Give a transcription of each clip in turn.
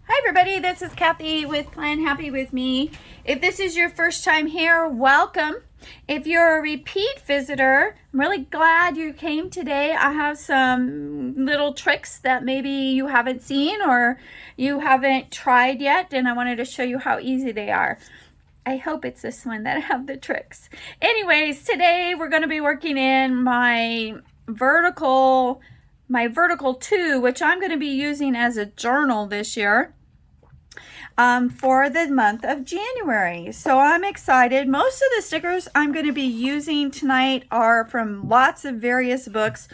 Hi everybody, this is Kathy with Plan Happy With Me. If this is your first time here, welcome. If you're a repeat visitor, I'm really glad you came today. I have some little tricks that maybe you haven't seen or you haven't tried yet, and I wanted to show you how easy they are. I hope it's this one that I have the tricks. Anyways, today we're going to be working in my vertical 2, which I'm going to be using as a journal this year. For the month of January. So I'm excited. Most of the stickers I'm going to be using tonight are from lots of various books.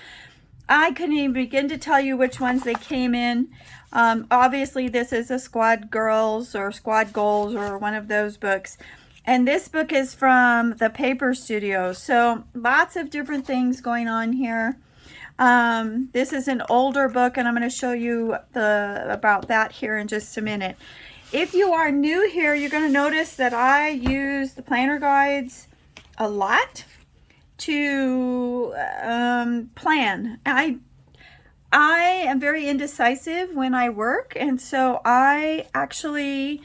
I couldn't even begin to tell you which ones they came in. Obviously this is a Squad Girls or Squad Goals or one of those books. And this book is from the Paper Studio. So lots of different things going on here. This is an older book, and I'm going to show you about that here in just a minute. If you are new here, you're going to notice that I use the planner guides a lot to plan. I am very indecisive when I work, and so I actually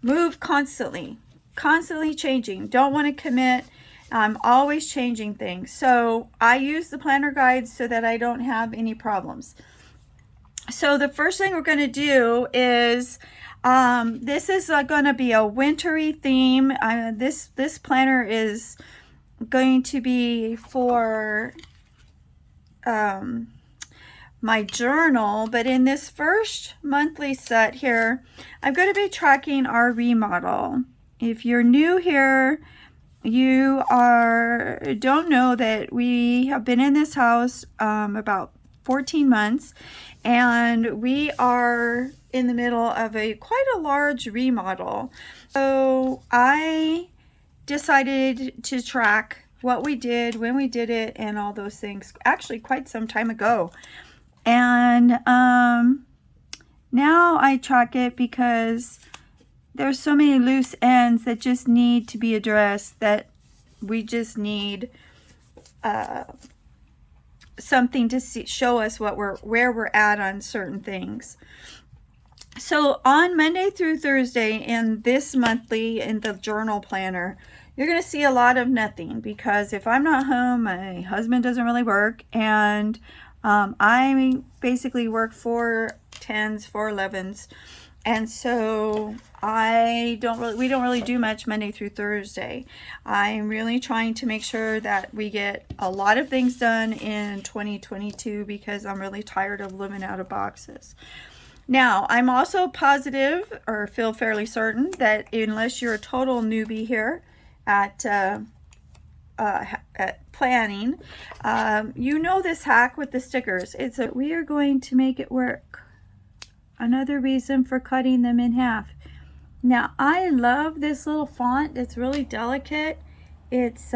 move constantly changing. Don't want to commit. I'm always changing things. So I use the planner guides so that I don't have any problems. So the first thing we're going to do is, this is going to be a wintry theme. This planner is going to be for my journal, but in this first monthly set here, I'm going to be tracking our remodel. If you're new here, you don't know that we have been in this house about 14 months, and we are in the middle of quite a large remodel. So I decided to track what we did, when we did it, and all those things, actually quite some time ago. And now I track it because there's so many loose ends that just need to be addressed, that we just need something to show us where we're at on certain things. So on Monday through Thursday in this monthly, in the journal planner, you're going to see a lot of nothing, because if I'm not home, my husband doesn't really work, and I basically work 4 10s, 4 11s. And so we don't really do much Monday through Thursday. I'm really trying to make sure that we get a lot of things done in 2022, because I'm really tired of living out of boxes. Now, I'm also positive, or feel fairly certain, that unless you're a total newbie here at planning, you know this hack with the stickers. It's that we are going to make it work. Another reason for cutting them in half. Now, I love this little font. It's really delicate. It's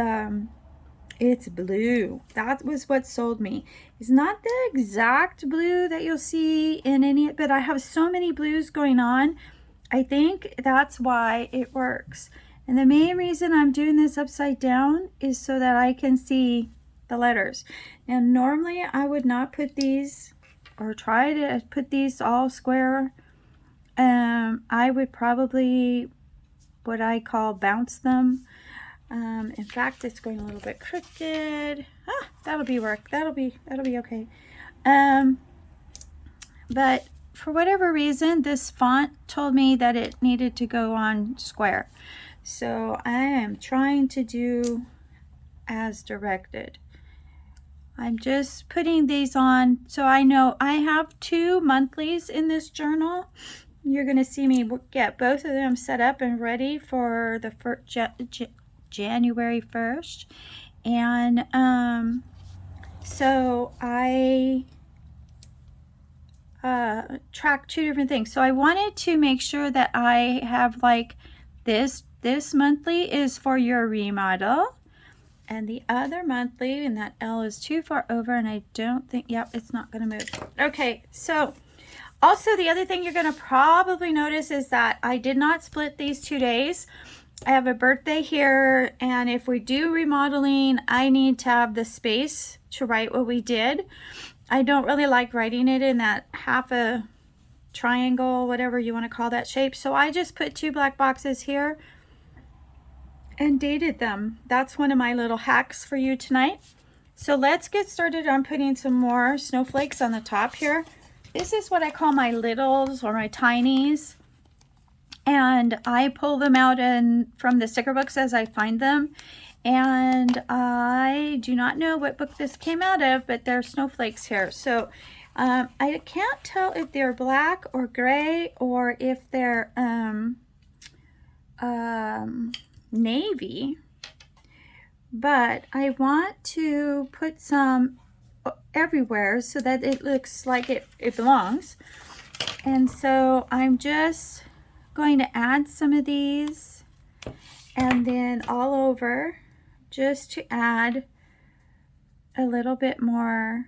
blue. That was what sold me. It's not the exact blue that you'll see in any, but I have so many blues going on. I think that's why it works. And the main reason I'm doing this upside down is so that I can see the letters. And normally I would not put these, or try to put these all square. I would probably, what I call, bounce them. In fact, it's going a little bit crooked. That'll be okay. But for whatever reason, this font told me that it needed to go on square. So I am trying to do as directed. I'm just putting these on so I know I have 2 monthlies in this journal. You're going to see me get both of them set up and ready for the January 1st. And so I track 2 different things. So I wanted to make sure that I have, like, this monthly is for your remodel. And the other monthly, and that L is too far over, and I don't think, yep, it's not going to move. Okay, so also the other thing you're going to probably notice is that I did not split these 2 days. I have a birthday here, and if we do remodeling, I need to have the space to write what we did. I don't really like writing it in that half a triangle, whatever you want to call that shape. So I just put 2 black boxes here and dated them. That's one of my little hacks for you tonight. So let's get started on putting some more snowflakes on the top here. This is what I call my littles or my tinies. And I pull them out from the sticker books as I find them. And I do not know what book this came out of, but there are snowflakes here. So I can't tell if they're black or gray or if they're navy. But I want to put some everywhere so that it looks like it belongs. And so I'm just going to add some of these and then all over, just to add a little bit more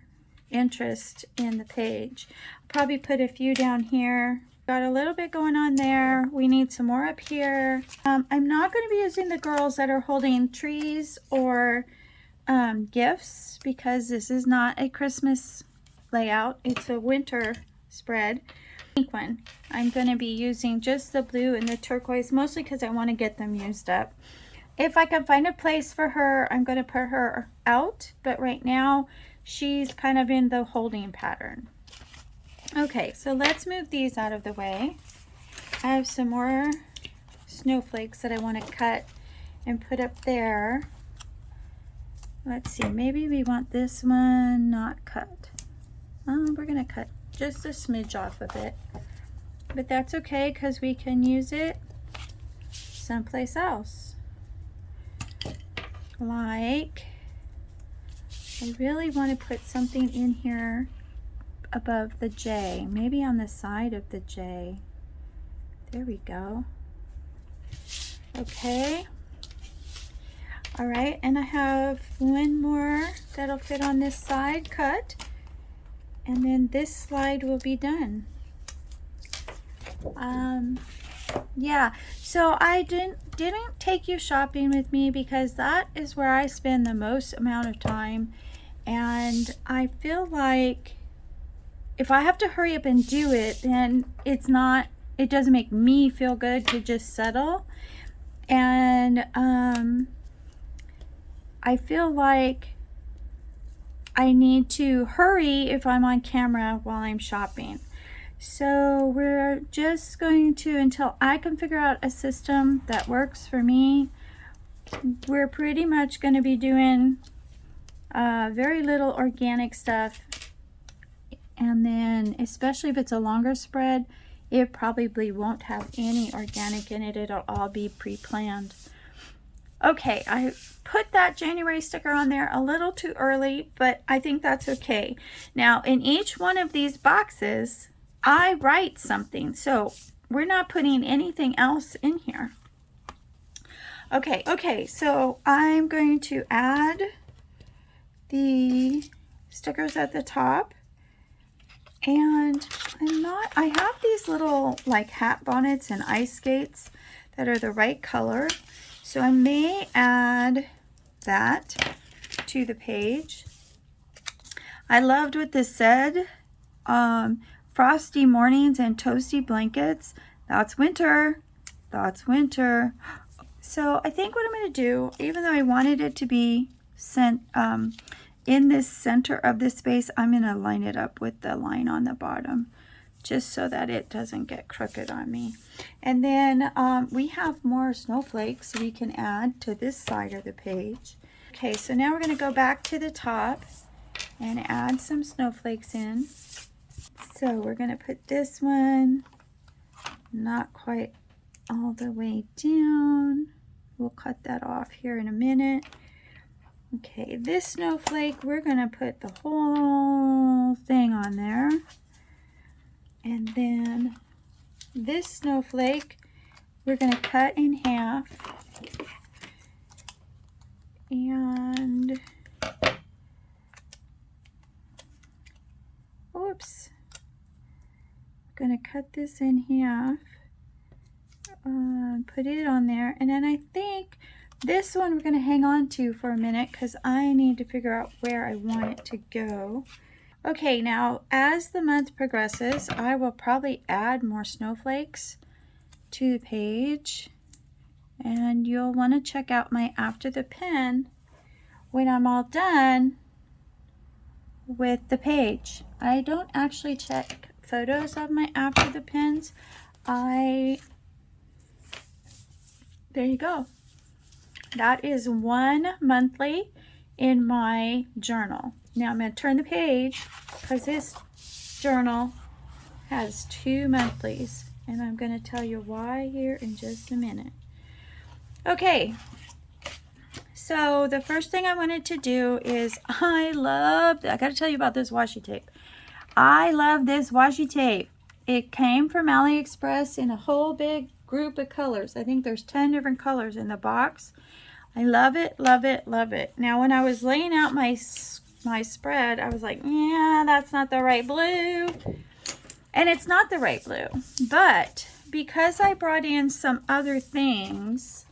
interest in the page. I'll probably put a few down here. Got a little bit going on there. We need some more up here. I'm not going to be using the girls that are holding trees or gifts, because this is not a Christmas layout. It's a winter spread. Pink one. I'm going to be using just the blue and the turquoise, mostly because I want to get them used up. If I can find a place for her, I'm going to put her out, but right now she's kind of in the holding pattern. Okay, so let's move these out of the way. I have some more snowflakes that I want to cut and put up there. Let's see, maybe we want this one not cut. We're going to cut just a smidge off of it. But that's okay, because we can use it someplace else. Like, I really want to put something in here above the J, maybe on the side of the J. There we go. Okay. All right, and I have one more that'll fit on this side cut, and then this slide will be done. Yeah, so I didn't take you shopping with me, because that is where I spend the most amount of time, and I feel like if I have to hurry up and do it, then it doesn't make me feel good to just settle. And I feel like I need to hurry if I'm on camera while I'm shopping. So we're just going to, until I can figure out a system that works for me, we're pretty much going to be doing very little organic stuff. And then, especially if it's a longer spread, it probably won't have any organic in it. It'll all be pre-planned. Okay, I put that January sticker on there a little too early, but I think that's okay. Now, in each one of these boxes, I write something. So we're not putting anything else in here. Okay, so I'm going to add the stickers at the top. And I have these little like hat bonnets and ice skates that are the right color. So I may add that to the page. I loved what this said. Frosty mornings and toasty blankets. That's winter. That's winter. So I think what I'm going to do, even though I wanted it to be sent in this center of this space, I'm going to line it up with the line on the bottom, just so that it doesn't get crooked on me. And then we have more snowflakes we can add to this side of the page. Okay, so now we're going to go back to the top and add some snowflakes in. So we're going to put this one not quite all the way down. We'll cut that off here in a minute. Okay, this snowflake, we're going to put the whole thing on there. And then this snowflake, we're going to cut in half. And, oops, I'm going to cut this in half. Put it on there. And then I think this one we're going to hang on to for a minute, because I need to figure out where I want it to go. Okay, now as the month progresses, I will probably add more snowflakes to the page, and you'll want to check out my after the pen when I'm all done with the page. I don't actually check photos of my after the pens. There you go. That is one monthly in my journal. Now I'm going to turn the page because this journal has 2 monthlies, and I'm going to tell you why here in just a minute. Okay, so the first thing I wanted to do is I got to tell you about this washi tape. I love this washi tape. It came from AliExpress in a whole big group of colors. I think there's 10 different colors in the box. I love it, love it, love it. Now when I was laying out my spread, I was like, yeah, that's not the right blue. And it's not the right blue. But because I brought in some other things,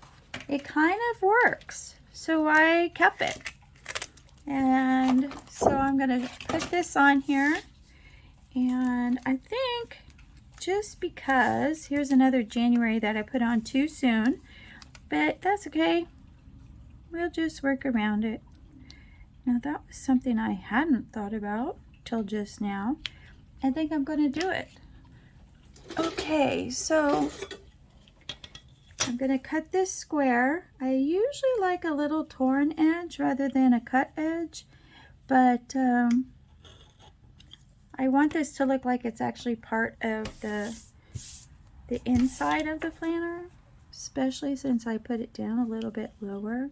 it kind of works. So I kept it. And so I'm going to put this on here. And I think just because, here's another January that I put on too soon, but that's okay. We'll just work around it. Now that was something I hadn't thought about till just now. I think I'm going to do it. Okay, so I'm going to cut this square. I usually like a little torn edge rather than a cut edge, but I want this to look like it's actually part of the inside of the planner, especially since I put it down a little bit lower.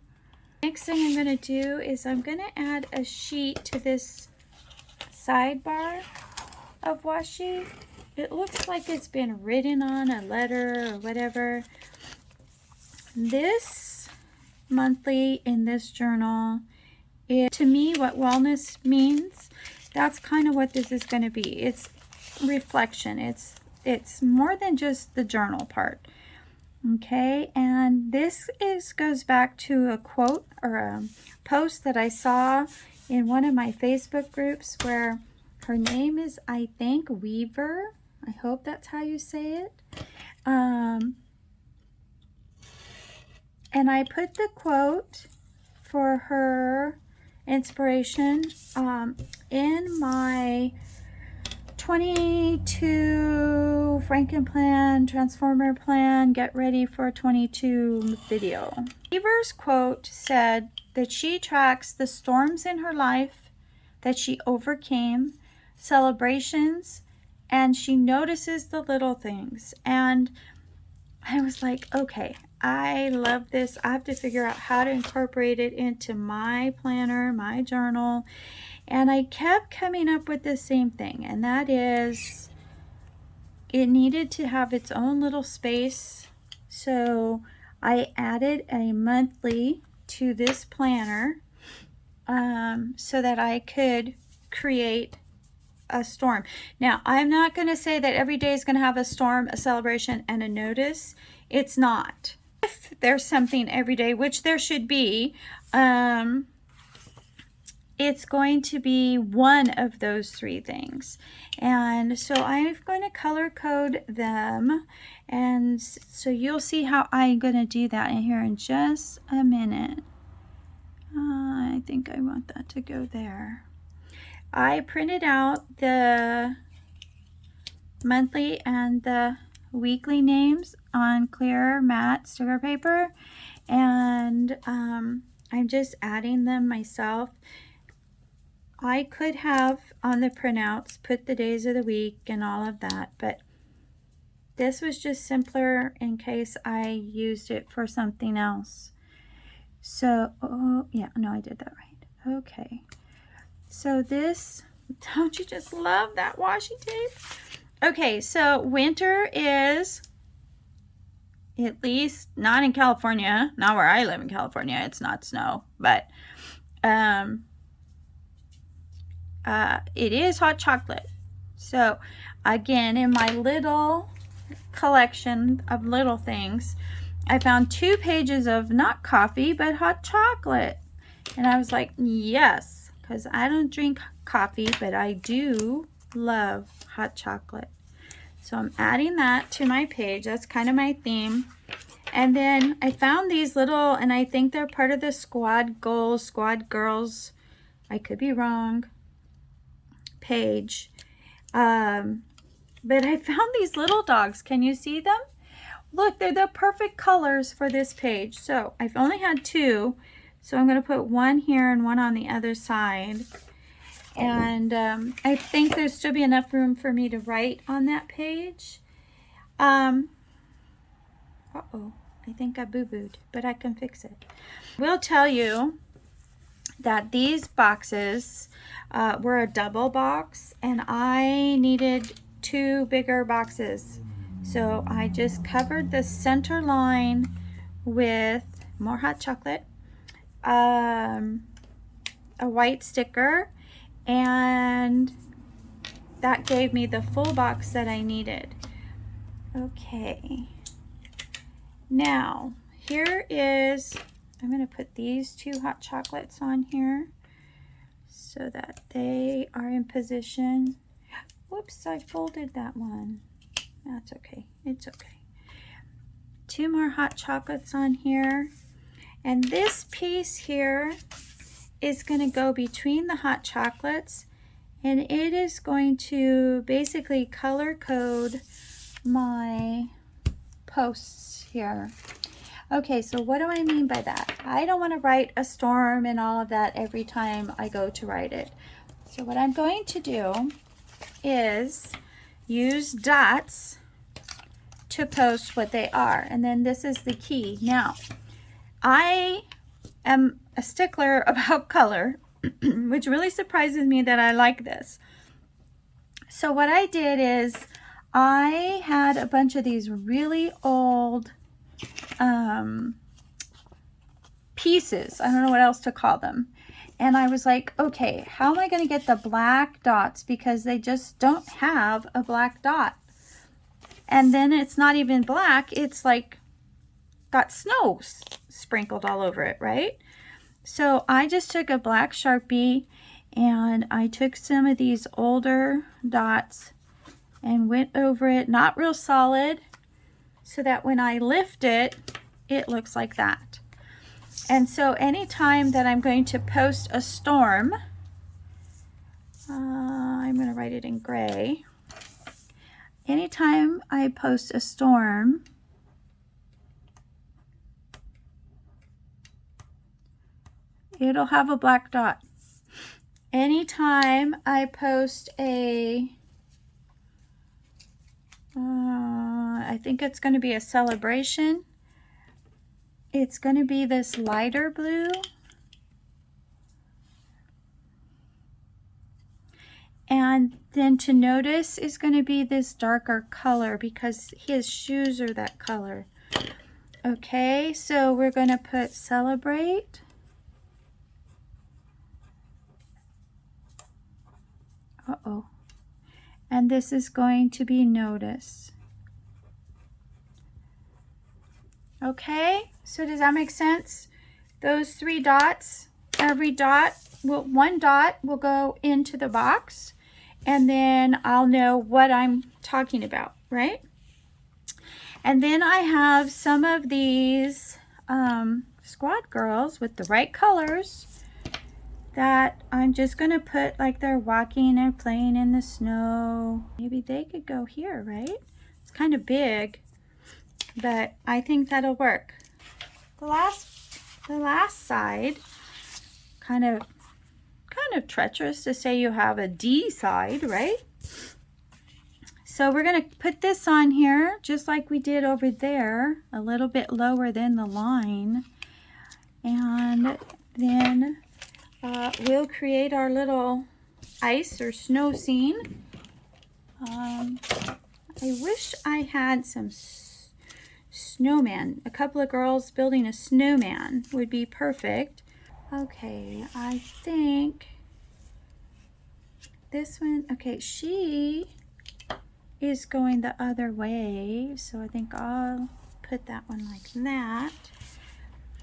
Next thing I'm going to do is I'm going to add a sheet to this sidebar of washi. It looks like it's been written on a letter or whatever. This monthly in this journal is, to me, what wellness means. That's kind of what this is going to be. It's reflection. It's more than just the journal part. Okay, and this goes back to a quote or a post that I saw in one of my Facebook groups where her name is, I think, Weaver. I hope that's how you say it. And I put the quote for her inspiration in my 22 Frankenplan, Transformer Plan, Get Ready for 22 video. Weaver's quote said that she tracks the storms in her life that she overcame, celebrations, and she notices the little things. And I was like, okay, I love this. I have to figure out how to incorporate it into my planner, my journal. And I kept coming up with the same thing, and that is it needed to have its own little space. So I added a monthly to this planner so that I could create a storm. Now, I'm not going to say that every day is going to have a storm, a celebration, and a notice. It's not. If there's something every day, which there should be, it's going to be one of those 3 things. And so I'm going to color code them. And so you'll see how I'm going to do that in here in just a minute. I think I want that to go there. I printed out the monthly and the weekly names on clear matte sticker paper. And I'm just adding them myself. I could have on the printouts put the days of the week and all of that, but this was just simpler in case I used it for something else. So, oh yeah, no, I did that right. Okay. So this, don't you just love that washi tape? Okay, so winter is, at least not in California, not where I live in California, it's not snow, but it is hot chocolate. So again, in my little collection of little things, I found 2 pages of not coffee but hot chocolate, and I was like, yes, because I don't drink coffee, but I do love hot chocolate. So I'm adding that to my page. That's kind of my theme. And then I found these little, and I think they're part of the Squad Goals, Squad Girls, I could be wrong, page. But I found these little dogs. Can you see them? Look, they're the perfect colors for this page. So I've only had two. So I'm going to put one here and one on the other side. And I think there'll still be enough room for me to write on that page. Uh-oh, I think I boo-booed, but I can fix it. We'll tell you that these boxes were a double box, and I needed 2 bigger boxes. So I just covered the center line with more hot chocolate, a white sticker, and that gave me the full box that I needed. Okay. Now, here is, I'm going to put these 2 hot chocolates on here so that they are in position. Whoops, I folded that one. That's okay. It's okay. 2 more hot chocolates on here. And this piece here is going to go between the hot chocolates, and it is going to basically color code my posts here. Okay, so what do I mean by that? I don't want to write a storm and all of that every time I go to write it. So what I'm going to do is use dots to post what they are, and then this is the key. Now, I am a stickler about color, which really surprises me that I like this. So what I did is I had a bunch of these really old pieces. I don't know what else to call them. And I was like, okay, how am I going to get the black dots? Because they just don't have a black dot. And then it's not even black. It's like got snow sprinkled all over it, right? So I just took a black Sharpie and I took some of these older dots and went over it, not real solid, so that when I lift it, it looks like that. And so anytime that I'm going to post a storm, I'm going to write it in gray. Anytime I post a storm, it'll have a black dot. Anytime I post a, I think it's going to be a celebration, it's going to be this lighter blue. And then to notice is going to be this darker color because his shoes are that color. Okay, so we're going to put celebrate. Uh-oh. And this is going to be notice. Okay, so does that make sense? Those 3 dots, every dot, one dot will go into the box, and then I'll know what I'm talking about, right? And then I have some of these Squad Girls with the right colors that I'm just going to put like they're walking and playing in the snow. Maybe they could go here, right? It's kind of big, but I think that'll work. The last side, kind of treacherous to say you have a D side, right? So we're going to put this on here just like we did over there, a little bit lower than the line. And then we'll create our little ice or snow scene. I wish I had some snowman. A couple of girls building a snowman would be perfect. Okay, I think this one, okay, she is going the other way, so I think I'll put that one like that.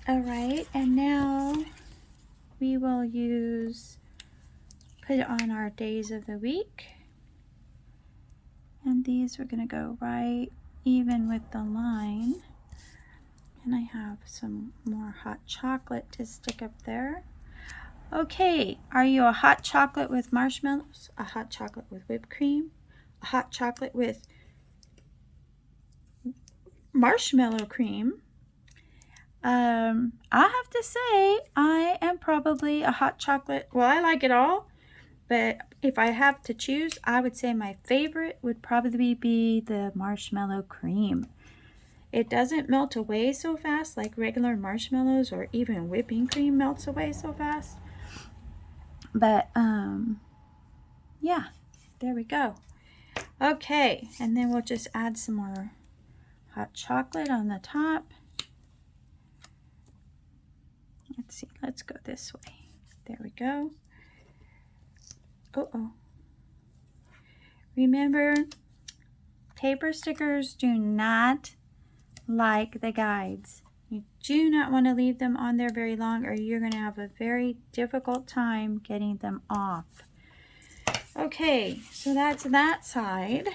All right, and now we will use put it on our days of the week. And these we're going to go right even with the line. And I have some more hot chocolate to stick up there. Okay, are you a hot chocolate with marshmallows, a hot chocolate with whipped cream, a hot chocolate with marshmallow cream? I have to say I am probably a hot chocolate. Well, I like it all, but if I have to choose, I would say my favorite would probably be the marshmallow cream. It doesn't melt away so fast like regular marshmallows or even whipping cream melts away so fast. But yeah, there we go. Okay, and then we'll just add some more hot chocolate on the top. Let's see, let's go this way. There we go. Uh-oh. Remember, paper stickers do not like the guides. You do not want to leave them on there very long or you're going to have a very difficult time getting them off. Okay, so that's that side.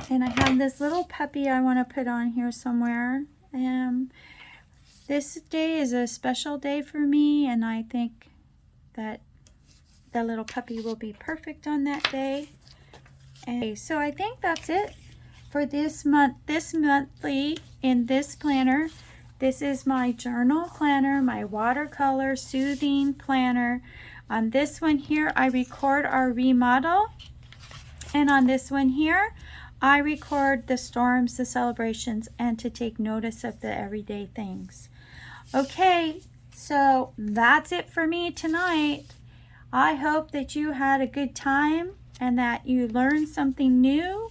And I have this little puppy I want to put on here somewhere. This day is a special day for me, and I think that the little puppy will be perfect on that day. And so I think that's it for this month, this monthly in this planner. This is my journal planner, my watercolor soothing planner. On this one here, I record our remodel. And on this one here, I record the storms, the celebrations, and to take notice of the everyday things. Okay, so that's it for me tonight. I hope that you had a good time and that you learned something new,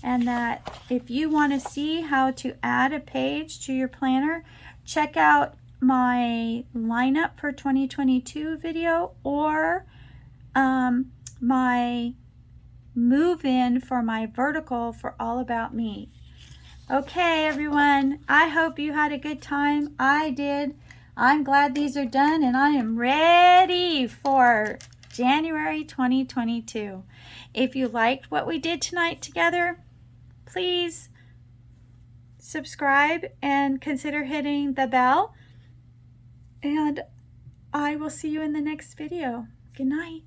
and that if you want to see how to add a page to your planner, check out my lineup for 2022 video or my move-in for my vertical for All About Me. Okay, everyone, I hope you had a good time. I did. I'm glad these are done, and I am ready for January 2022. If you liked what we did tonight together, please subscribe and consider hitting the bell. And I will see you in the next video. Good night.